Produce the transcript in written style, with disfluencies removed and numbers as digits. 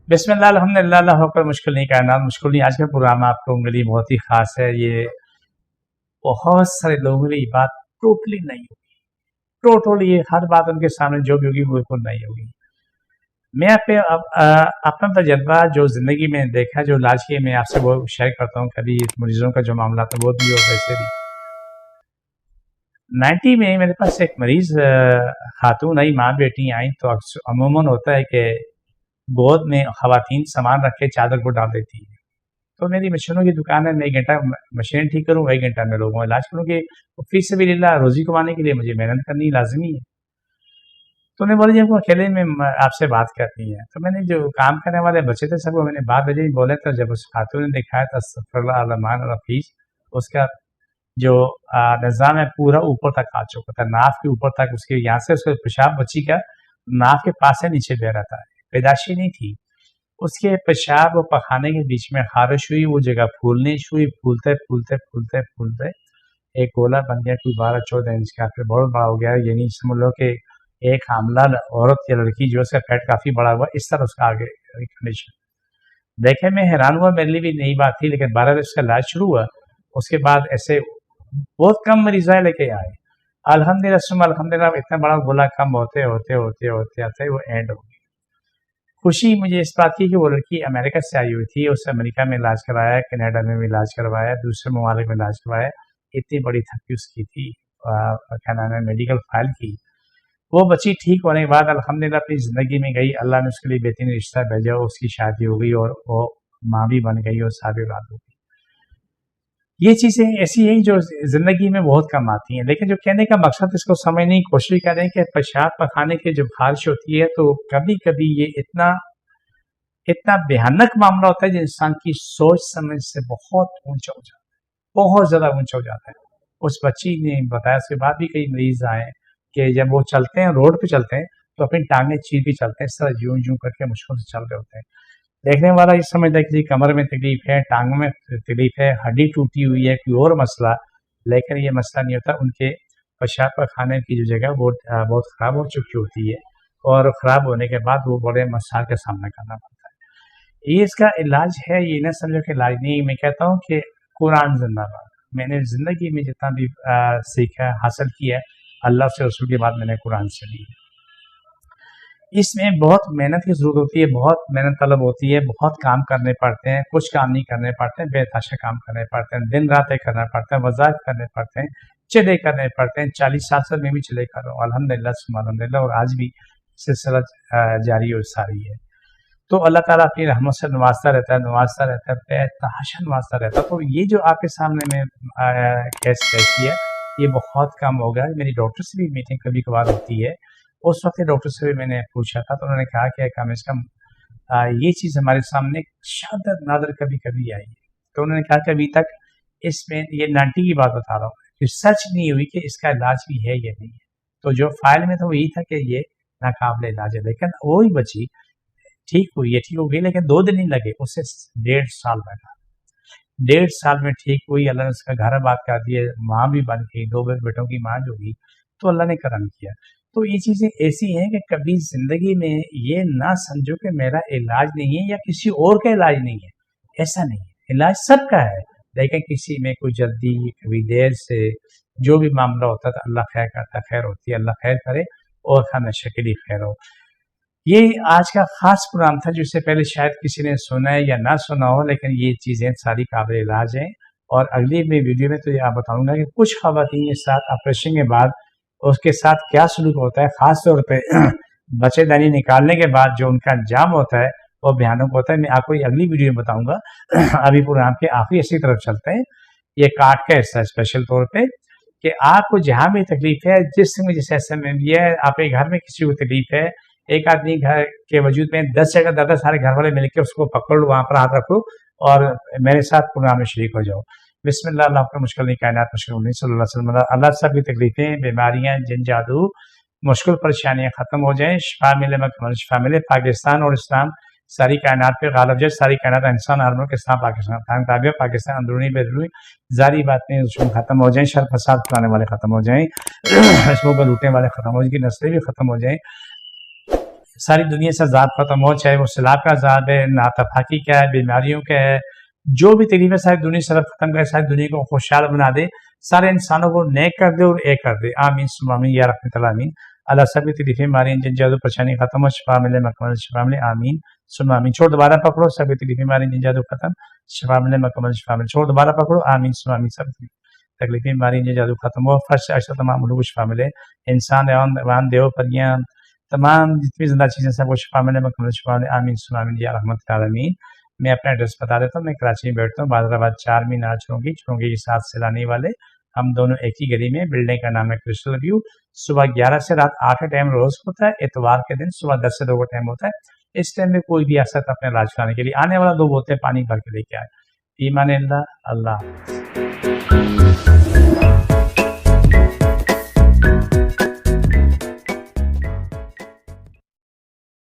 बिस्मिल्लाह अल्हम्दुलिल्लाह अल्लाह अकबर। मुश्किल नहीं कायनात मुश्किल नहीं। आज का प्रोग्राम आपको मेरे लिए बहुत ही खास है। ये बहुत सारे लोगों के लिए बात टोटली नहीं होगी, टोटली ये हर बात उनके सामने जो भी होगी वो बिल्कुल नहीं होगी। मैं अपना तजर्बा जो ज़िंदगी में देखा, जो इलाज किए, मैं आपसे वो शेयर करता हूँ। कभी मरीजों का जो मामला था वो भी और वैसे भी 90 में मेरे पास एक मरीज खातून आई, माँ बेटी आई। तो अमूमन होता है कि गोद में खवातीन सामान रख के चादर को डाल देती है। तो मेरी मशीनों की दुकान है, मैं 1 घंटा मशीन ठीक करूँ, 1 घंटा मैं लोगों का इलाज करूँ कि फीस सबिलिल्लाह रोज़ी कमाने के लिए मुझे मेहनत करनी लाज़मी है। तो उन्हें बोला जी हमको अकेले में आपसे बात करनी है। तो मैंने जो काम करने वाले बच्चे थे सबको मैंने बात भेजी, बोले। तो जब उस खातून ने दिखाया तो अस्तग़फ़िरुल्लाह अलमान रफ़ीस, उसका जो निज़ाम है पूरा ऊपर तक आ चुका था, नाफ के ऊपर तक। उसके यहाँ से उसका पेशाब बच्ची का नाफ के पास से नीचे बह रहा था, पैदाशी नहीं थी। उसके पेशाब और पखाने के बीच में खारिश हुई, वो जगह फूलनी शुरू, फूलते फूलते फूलते फूलते एक गोला बन गया, कोई 12-14 इंच का, फिर बहुत बड़ा हो गया। यानी समझ लो कि एक हामला औरत या लड़की जो उसका पेट काफ़ी बड़ा हुआ, इस तरह उसका आगे कंडीशन देखे। मैं हैरान हुआ, मेरे लिए भी नई बात थी। लेकिन 12 दिन उसका इलाज शुरू हुआ, उसके बाद ऐसे बहुत कम मरीज़ लेके आए। अल्हम्दुलिल्लाह इतना बड़ा गोला कम होते होते होते होते होते वो एंड हो गया। खुशी मुझे इस बात की कि वो लड़की अमेरिका से आई हुई थी, उससे अमेरिका में इलाज करवाया, कनाडा में भी इलाज करवाया, दूसरे ममालिक में इलाज करवाया। इतनी बड़ी थकी उसकी थी, क्या नाम है, मेडिकल फाइल की। वो बच्ची ठीक होने के बाद अल्हम्दुलिल्लाह अपनी ज़िंदगी में गई, अल्लाह ने उसके लिए बेहतरीन रिश्ता भेजा, उसकी शादी हो गई और वो माँ भी बन गई और सारी औलाद हो गई। ये चीज़ें ऐसी हैं जो ज़िंदगी में बहुत कम आती हैं। लेकिन जो कहने का मकसद, इसको समझने की कोशिश करें कि पेशाब पखाने की जो खारिश होती है, तो कभी कभी ये इतना भयानक मामला होता है जो इंसान की सोच समझ से बहुत ऊंचा हो जाता है, बहुत ज़्यादा ऊंचा हो जाता है। उस बच्ची ने बताया, उसके बाद भी कई मरीज आए कि जब वो चलते हैं, रोड पे चलते हैं, तो अपनी टांगें चीर भी चलते हैं, इस तरह यूं यूं करके मुश्किल से चल रहे होते हैं। देखने वाला ये समझता है कि कमर में तकलीफ है, टांगों में तकलीफ है, हड्डी टूटी हुई है, कोई और मसला। लेकिन ये मसला नहीं होता, उनके पेशाब पखाने की जो जगह वो बहुत ख़राब हो चुकी होती है, और ख़राब होने के बाद वो बड़े मसाइल का सामना करना पड़ता है। ये इसका इलाज है, ये ना समझो कि इलाज नहीं। मैं कहता हूँ कि कुरान जिंदाबाद। मैंने ज़िंदगी में जितना भी सीखा, हासिल किया, अल्लाह से रसूल के बाद मैंने कुरान से ली। इसमें बहुत मेहनत की ज़रूरत होती है, बहुत मेहनत तलब होती है, बहुत काम करने पड़ते हैं। कुछ काम नहीं करने पड़ते हैं, बेतहाशा काम करने पड़ते हैं, दिन रात एक करना पड़ता है, वज़ाइफ करने पड़ते हैं, चले करने पड़ते हैं। 40 साल से मैं भी चले कर रहा हूँ, अल्हम्दुलिल्लाह सुम्मा अल्हम्दुलिल्लाह, और आज भी सिलसिला जारी और सारी है। तो अल्लाह ताला अपनी रहमत से नवाजता रहता है, बेतहाशा नवाजता रहता है। तो ये जो आपके सामने में केस किया, ये बहुत कम हो गया। मेरी डॉक्टर से भी मीटिंग कभी कभार होती है, उस वक्त डॉक्टर से भी मैंने पूछा था, तो उन्होंने कहा कि कम से कम ये चीज़ हमारे सामने शादत नादर कभी कभी आई है। तो उन्होंने कहा कि अभी तक इसमें, ये 90 की बात बता रहा हूँ, रिसर्च नहीं हुई कि इसका इलाज भी है या नहीं है। तो जो फाइल में था वो यही था कि ये नाकाबिल इलाज है। लेकिन वही बची ठीक हुई है, ठीक हो गई, लेकिन 2 दिन नहीं लगे, उससे 1.5 साल लगा। 1.5 साल में ठीक हुई, अल्लाह ने उसका घर आबाद कर दिया, माँ भी बन गई, 2 बेटों की माँ जो हुई। तो अल्लाह ने करम किया। तो ये चीज़ें ऐसी हैं कि कभी ज़िंदगी में ये ना समझो कि मेरा इलाज नहीं है या किसी और का इलाज नहीं है, ऐसा नहीं है। इलाज सबका है, लेकिन किसी में कोई जल्दी, कभी देर से, जो भी मामला होता था, अल्लाह खैर करता, खैर होती है, अल्लाह खैर करे और हमेशा के लिए खैर हो। ये आज का ख़ास प्रोग्राम था, जिससे पहले शायद किसी ने सुना है या ना सुना हो, लेकिन ये चीज़ें सारी काबिल इलाज हैं। और अगली में वीडियो में तो ये आप बताऊँगा कि कुछ ख़वातीन के साथ ऑपरेशन के बाद उसके साथ क्या सलूक होता है, ख़ास तौर पे बच्चेदानी निकालने के बाद जो उनका अंजाम होता है वो भयानक होता है। मैं आपको ये अगली वीडियो में बताऊँगा। अभी प्रोग्राम के आखिरी हिस्से की तरफ चलते हैं। ये काट का हिस्सा है स्पेशल तौर पे, कि आपको जहाँ भी तकलीफ है, जिस हिस्से में भी है, आपके घर में किसी को तकलीफ है, एक आदमी घर के वजूद में 10 जगह 10 सारे घर वाले मिलकर उसको पकड़ लो, वहाँ पर हाथ रखो और मेरे साथ प्रोग्राम में शरीक हो जाओ। बिस्मिल्लाह, अल्लाह का मुश्किल नहीं, कायनात मुश्किल नहीं, सल्लल्लाहु अलैहि वसल्लम। अल्लाह सबकी तकलीफें, बीमारियाँ, जिन जादू, मुश्किल परेशानियाँ ख़त्म हो जाएँ, शिफा मिले, मकमल शिफा मिले। पाकिस्तान और इस्लाम सारी कायनात पे गालिब जाए, सारी कायनात इंसान आलमों के इस्लाम पाकिस्तान ताबिया, पाकिस्तान अंदरूनी बेदरूनी जारी बातें दुश्मन ख़त्म हो जाएँ, शर फसाद फैलाने वाले ख़त्म हो जाएँ, इसमों पर लूटने वाले ख़त्म हो जाएँ, नस्लें भी ख़त्म हो जाएँ। ساری دنیا سے عذاب ختم ہو، چاہے وہ سیلاب کا عذاب ہے، ناتفاقی کا ہے، بیماریوں کا ہے، جو بھی تکلیف ہے ساری دنیا سے رب ختم کرے، ساری دنیا کو خوشحال بنا دے، سارے انسانوں کو نیک کر دے اور ایک کر دے، آمین ثم آمین یا رحمت اللہ آمین۔ اللہ سب کی تکلیفیں ماری جن جادو پریشانی ختم ہو، شفا ملے، مکمل شفا ملے، آمین ثم آمین۔ چھوڑ دوبارہ پکڑو، سب کی تکلیفیں ماری جن جادو ختم، شفا ملے، مکمل شفا ملے، چھوڑ دوبارہ پکڑو، آمین ثم آمین۔ سب تکلیفیں ماری جن جادو ختم ہو، فرش اشر تمام لوگوں کو شفا ملے، انسان ایوان دیو پریاں تمام جتنی زندہ چیزیں سب کو شفا ملے، مکمل شفا ملے، آمین ثم آمین یا رحمت العالمین۔ میں اپنا ایڈریس بتا دیتا ہوں، میں کراچی میں بیٹھتا ہوں، بادر آباد 4 مینار چونکی کے ساتھ سیلانی والے، ہم دونوں ایک ہی گلی میں، بلڈنگ کا نام ہے کرسٹل ویو۔ صبح 11 سے رات 8 کا ٹائم روز ہوتا ہے، اتوار کے دن صبح 10 سے 2 کا ٹائم ہوتا ہے۔ اس ٹائم میں کوئی بھی آ سکتا ہے اپنے علاج کرانے کے لیے، آنے والا 2 بوتلیں پانی بھر کے لے کے آئے۔ ایمان اللہ، اللہ حافظ۔